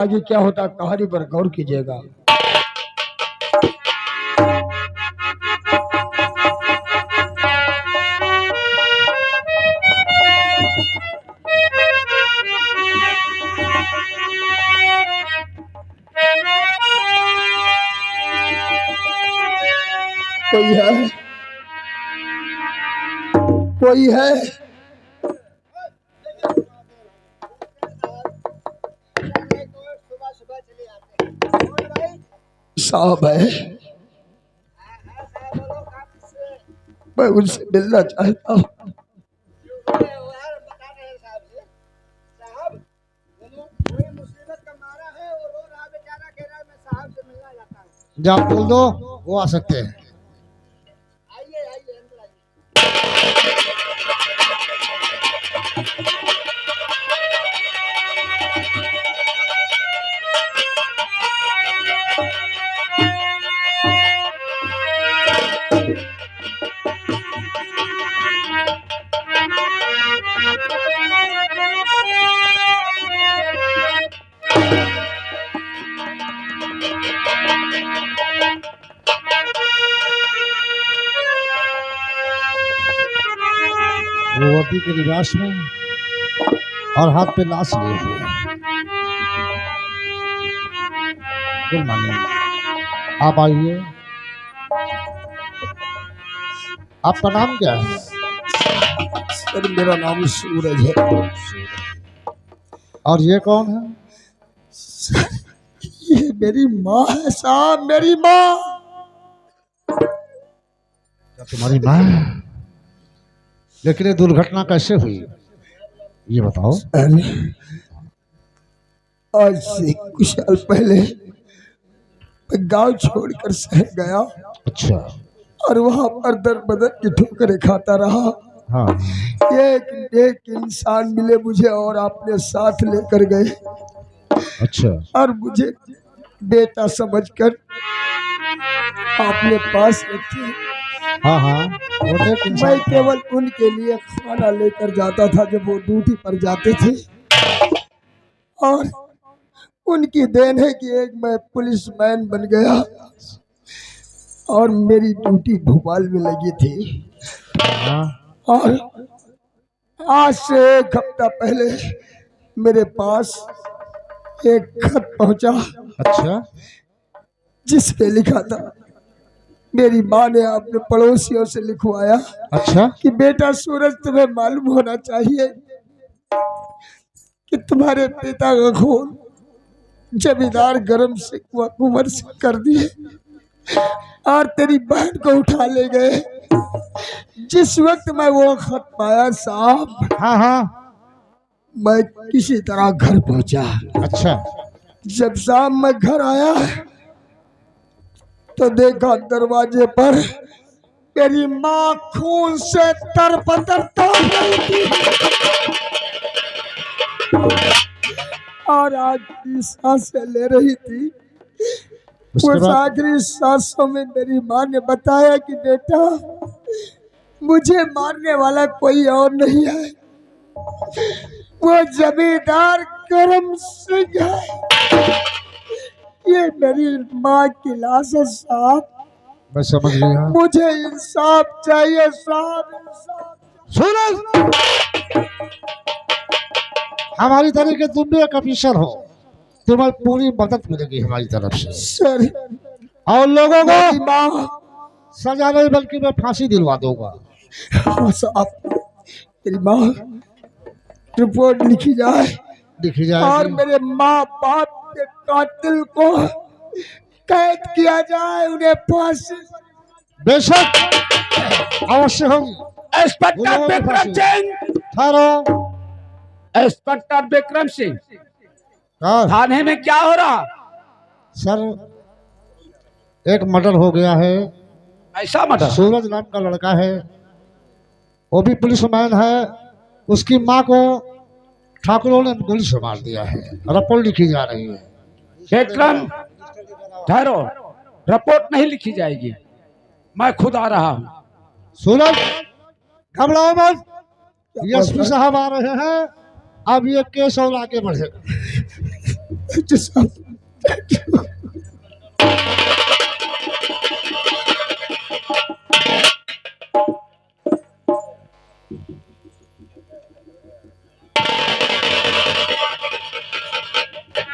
आगे क्या होता कहानी पर गौर कीजिएगा। कोई है, कोई है? साहब है, मैं उनसे मिलना चाहता हूँ। जब आप बोल दो वो आ सकते हैं। भगवती के निवास में और हाथ पे लाश लिए हुए। गुड मॉर्निंग, आप आइए। आपका नाम क्या है? सर मेरा नाम सूरज है। और ये कौन है? ये मेरी माँ है साहब, मेरी माँ। क्या तुम्हारी माँ है? लेकिन ये दुर्घटना कैसे हुई ये बताओ। आज से कुछ साल पहले मैं गांव छोड़कर शहर गया। अच्छा। और वहां पर दर बदर की ठोकरें खाता रहा। हाँ। एक इंसान मिले मुझे और अपने साथ लेकर गए। अच्छा। और मुझे बेटा समझकर अपने पास रखे। हाँ हाँ। मैं केवल उनके लिए खाना लेकर जाता था जब वो ड्यूटी पर जाते थे। और उनकी देन है कि एक मैं पुलिसमैन बन गया और मेरी ड्यूटी भोपाल में लगी थी। और आज से एक हफ्ता पहले मेरे पास एक खत पहुंचा। अच्छा। जिस पे लिखा था, मेरी माँ ने अपने पड़ोसियों से लिखवाया। अच्छा। कि बेटा सूरज, तुम्हें मालूम होना चाहिए कि तुम्हारे पिता का खून जमींदार गरम सिंह कुंवर सिंह कर दिए और तेरी बहन को उठा ले गए। जिस वक्त मैं वो खत पाया साहब, हाँ हाँ, मैं किसी तरह घर पहुंचा। अच्छा। जब शाम में घर आया तो देखा दरवाजे पर मेरी माँ खून से तरपतर तड़प रही थी। और आखिरी सांसें ले रही थी। उस आखिरी सांसों में मेरी माँ ने बताया कि बेटा, मुझे मारने वाला कोई और नहीं है, वो जमींदार करम सिंह है। ये मेरी माँ की लाश है साहब। मैं समझ गया। मुझे इंसाफ चाहिए साहब, इंसाफ। सूरज, हमारी तरह के तुम भी एक ऑफिसर हो, तुम्हें पूरी मदद मिलेगी हमारी तरफ से। सर, और लोगों को सजा नहीं बल्कि मैं फांसी दिलवा दूंगा। साहब, मेरी माँ रिपोर्ट लिखी जाए, लिखी जाए और मेरे माँ बाप के कातिल को कैद किया जाए, उन्हें फांसी। बेशक अवश्य होगी। इंस्पेक्टर विक्रम सिंह, ठहरो। इंस्पेक्टर विक्रम सिंह, हाँ थाने में क्या हो रहा? सर, एक मर्डर हो गया है। ऐसा मर्डर? सूरज नाम का लड़का है, वो भी पुलिसमैन है। उसकी माँ को ठाकुरों ने गोली से मार दिया है। रिपोर्ट लिखी जा रही है। विक्रम, ठहरो, रिपोर्ट नहीं लिखी जाएगी, मैं खुद आ रहा हूँ। सूरज, घबराओ मत, एसपी साहब आ रहे हैं, अब ये केस और आगे बढ़ेगा। थैंक यू साहब, thank you.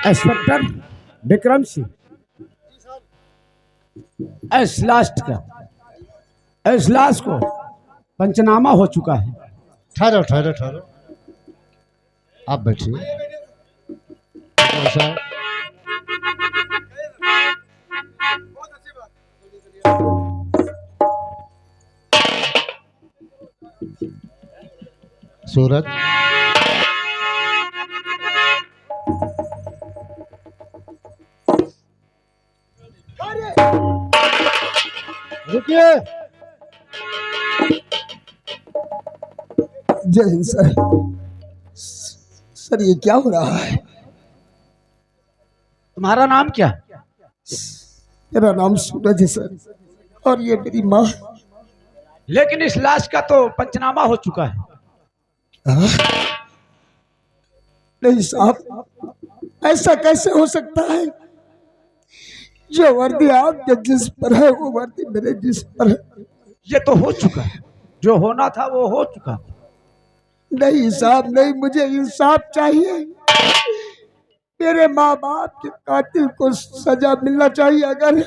Inspector Vikram Singh, इस लास्ट का, इस लास्ट को पंचनामा हो चुका है। ठहरो ठहरो ठहरो, आप बैठिए। साहब, सूरज, रुकिए। जय हिंद सर। सर ये क्या हो रहा है? तुम्हारा नाम क्या? मेरा नाम सूरज है सर, और ये मेरी माँ। लेकिन इस लाश का तो पंचनामा हो चुका है। हाँ? नहीं साहब, ऐसा कैसे हो सकता है? जो वर्दी आपके जिस पर है वो वर्दी मेरे जिस पर है। ये तो हो चुका है, जो होना था वो हो चुका। नहीं साहब नहीं, मुझे इंसाफ चाहिए। मेरे माँ बाप के कातिल को सजा मिलना चाहिए। अगर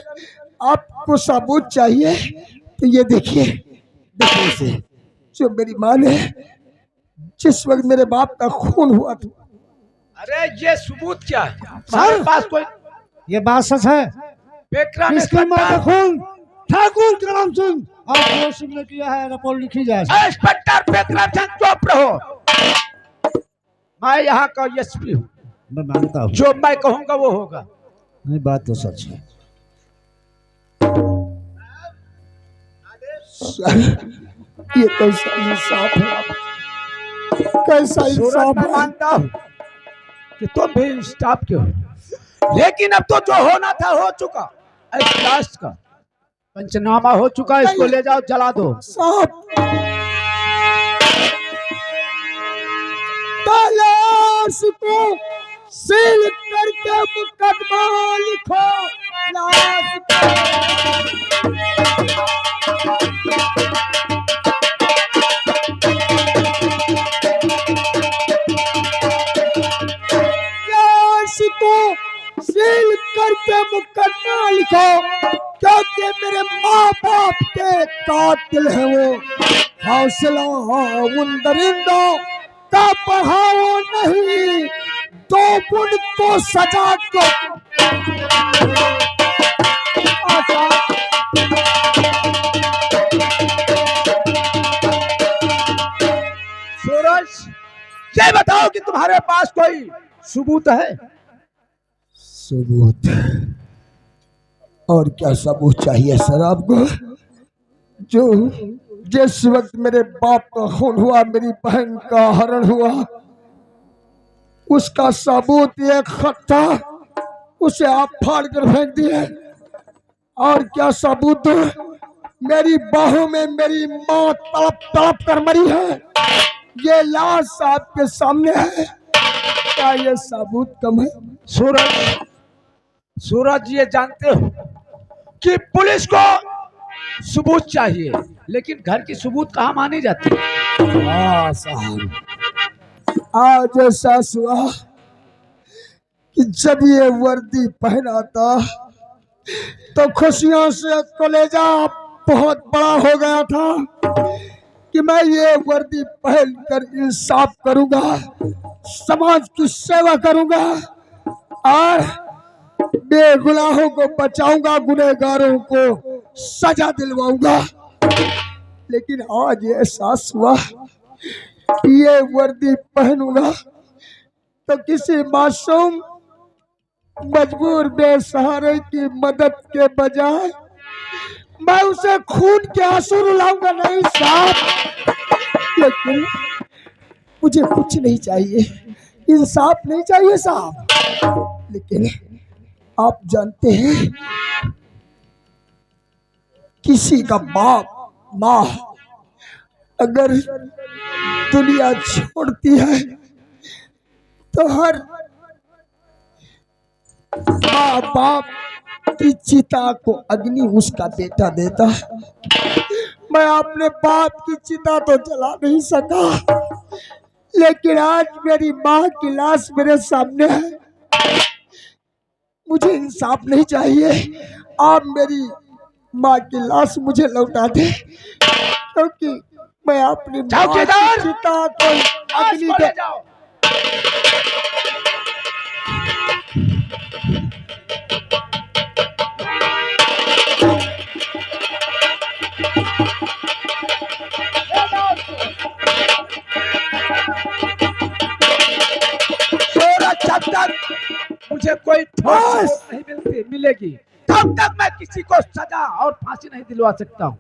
आपको सबूत चाहिए तो ये देखिए, देखिए इसे। जो मेरी माँ ने जिस वक्त मेरे बाप का खून हुआ था। अरे ये सबूत क्या है तुम्हारे पास? कोई ये बात सच है? विक्रम किसकी मां का इंस्पेक्टर, खून? ठाकुर करम सिंह और जो सिंह ने किया है, रिपोर्ट लिखी जाए। इंस्पेक्टर विक्रम सिंह चुप रहो। मैं यहाँ का एसपी हूँ, मैं मानता हूँ, जो मैं कहूँगा वो होगा। नहीं बात तो सच है। सर, ये कैसा इंसाफ है? कैसा सूरज, इंसाफ मैं है? मानता हूँ कि तुम भी स्टाफ के हो, लेकिन अब तो जो होना था हो चुका। इस लाश का पंचनामा हो चुका, इसको ले जाओ जला दो। साहब, तलाश को सील करके मुकदमा लिखो। लाश लाश को सील करके मुकदमा लिखो, क्योंकि मेरे माँ बाप के कातिल है वो। हौसला उन दरिंदों का बढ़ाओ नहीं, दो उनको सजा को। सूरज, ये बताओ कि तुम्हारे पास कोई सबूत है? सबूत? और क्या सबूत चाहिए सर आपको? जो जिस वक्त मेरे बाप का खून हुआ, मेरी बहन का हरण हुआ, उसका सबूत एक खत था, उसे आप फाड़ कर फेंक दिए। और क्या सबूत? मेरी बाहों में मेरी माँ तड़प तड़प कर मरी है, ये लाश आपके सामने है। क्या ये सबूत कम है? सूरज, सूरज ये जानते हो कि पुलिस को सबूत चाहिए, लेकिन घर की सबूत कहाँ मानी जाती है? हाँ साहब, आज ऐसा हुआ कि जब ये वर्दी पहना था तो खुशियों से कलेजा बहुत बड़ा हो गया था कि मैं ये वर्दी पहनकर इंसाफ करूंगा, समाज की सेवा करूंगा और बेगुनाहों को बचाऊंगा, गुनहगारों को सजा दिलवाऊंगा। लेकिन आज ये एहसास हुआ कि ये वर्दी पहनूंगा तो किसी मासूम मजबूर बेसहारे की मदद के बजाय मैं उसे खून के आंसू रुलाऊंगा। नहीं साहब, लेकिन मुझे कुछ नहीं चाहिए, इंसाफ नहीं चाहिए साहब। लेकिन आप जानते हैं, किसी का बाप माँ अगर दुनिया छोड़ती है तो हर माँ बाप की चिता को अग्नि उसका बेटा देता है। मैं अपने बाप की चिता तो जला नहीं सका, लेकिन आज मेरी माँ की लाश मेरे सामने है। मुझे इंसाफ नहीं चाहिए। आप मेरी माँ की लाश मुझे लौटा दे, क्योंकि मैं अपनी माँ की चौकीदार! चिता को लाश अग्नि को दे। ले जाओ। सूरज, जब तक मुझे कोई ठोस बस! नहीं मिलेगी तब तक मैं किसी को सजा और फांसी नहीं दिलवा सकता हूँ।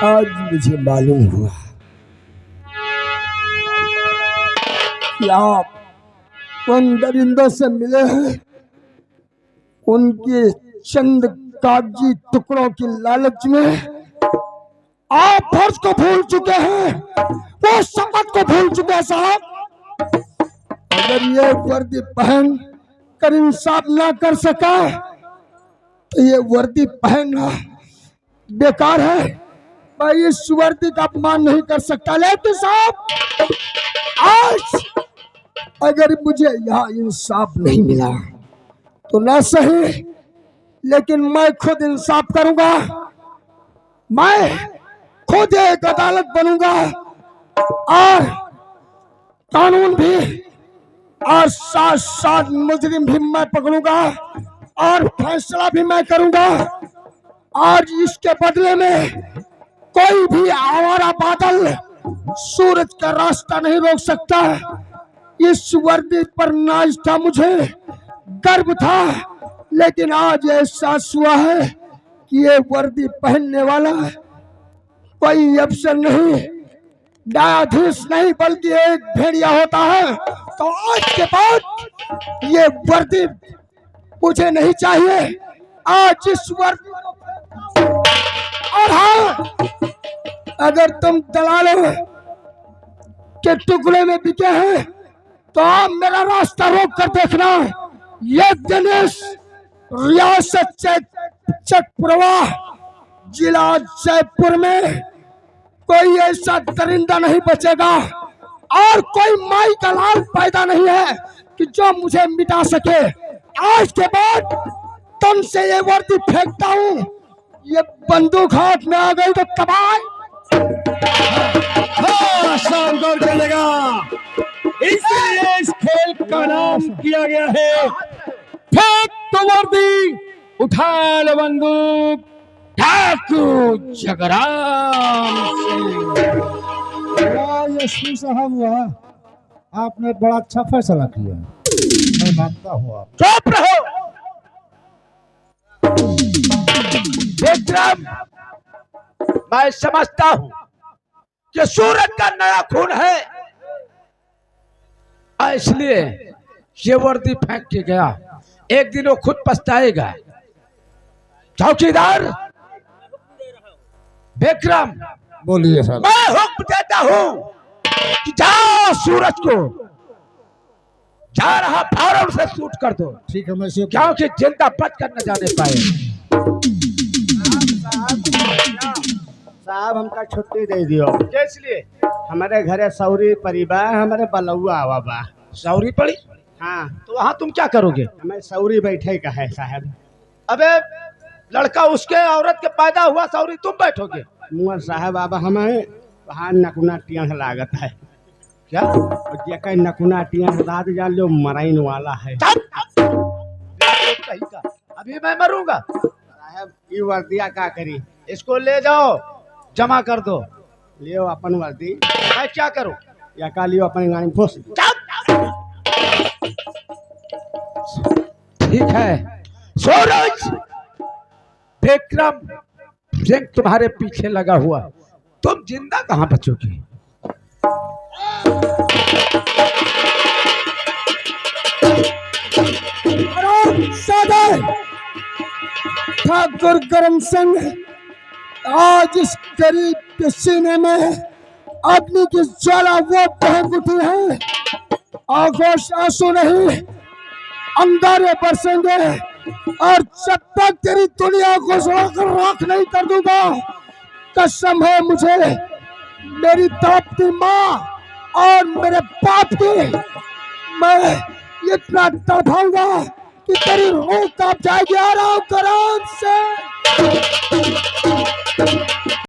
आज मुझे मालूम हुआ कि आप उन दरिंदों से मिले हैं, उनके चंद कागजी टुकड़ों की लालच में आप फर्ज को भूल चुके हैं, वो शपथ को भूल चुके हैं। साहब, अगर ये वर्दी पहन कर इंसाफ ना कर सका तो ये वर्दी पहनना बेकार है। मैं इस वर्दी का अपमान नहीं कर सकता, लेकिन साहब आज अगर मुझे यहाँ इंसाफ नहीं मिला तो ना सही, लेकिन मैं खुद इंसाफ करूंगा। मैं खुद एक अदालत बनूंगा और कानून भी और साथ साथ मुजरिम भी मैं पकड़ूंगा और फैसला भी मैं करूंगा। और इसके बदले में कोई भी आवारा बादल सूरज का रास्ता नहीं रोक सकता। इस वर्दी पर नाज था, मुझे गर्व था, लेकिन आज एहसास हुआ है कि ये वर्दी पहनने वाला कोई अफसर नहीं, न्यायाधीश नहीं, बल्कि एक भेड़िया होता है। तो आज के बाद ये वर्दी मुझे नहीं चाहिए। आज इस वर्दी और हाँ, अगर तुम दलालों के टुकड़े में बिके हैं तो आप मेरा रास्ता रोक कर देखना। ये दिनेश रियासत चकप्रवाह जिला जयपुर में कोई ऐसा दरिंदा नहीं बचेगा और कोई माई का लाल पैदा नहीं है कि जो मुझे मिटा सके। आज के बाद तुमसे ये वर्दी फेंकता हूँ, ये बंदूक हाथ में आ गई तो तबाह। हाँ, शानदार चलेगा। इसलिए इस खेल का नाम किया गया है फेंक तो वर्दी, उठा लो बंदूक, ठाकुर जगराम सिंह। यशवी साहब, हुआ आपने बड़ा अच्छा फैसला किया, मैं मानता हूँ। आप चुप रहो विक्रम। मैं समझता हूं कि सूरज का नया खून है, इसलिए ये वर्दी फेंक के गया। एक दिन वो खुद पछताएगा। चौकीदार विक्रम, बोलिए सर। मैं हुक्म देता हूं कि जाओ सूरज को जा रहा फारम से शूट कर दो, ठीक है, मैं इसे क्योंकि जिंदा बच कर न जाने पाए। साहब हमका छुट्टी दे दियो, इसलिए हमारे घरे सौरी परिवार हमारे बलौआ आवा बा। सौरी पड़ी हाँ, तो वहां तुम क्या करोगे? हमें सौरी बैठे का है साहब। अबे लड़का उसके, औरत के पैदा हुआ, सौरी तुम बैठोगे मुआ साहब अब हमें वहाँ नकुना टिया लागत है क्या? और जेकर नकुना टिया रात जान लो मराइन वाला है। कहीं का अभी मैं मरूंगा। साहब ये वर्दिया का करी, इसको ले जाओ, जमा कर दो। लियो अपन वर्दी, मैं क्या करूं? या का लियो अपन गाड़ी में फंस। ठीक है सूरज, विक्रम सिंह तुम्हारे पीछे लगा हुआ, तुम जिंदा कहां बचोगे? सादर ठाकुर करम सिंह, आज इस गरीब के सीने में अग्नि की ज्वाला वो बहक उठी है, आंखों से आंसू नहीं, अंगारे बरसेंगे, और जब तक तेरी दुनिया को सुनाकर राख नहीं कर दूंगा, कसम है मुझे मेरी तड़पती माँ और मेरे बाप की, मैं इतना तड़पाऊंगा कि तेरी रूह कांप जाएगी। आराम से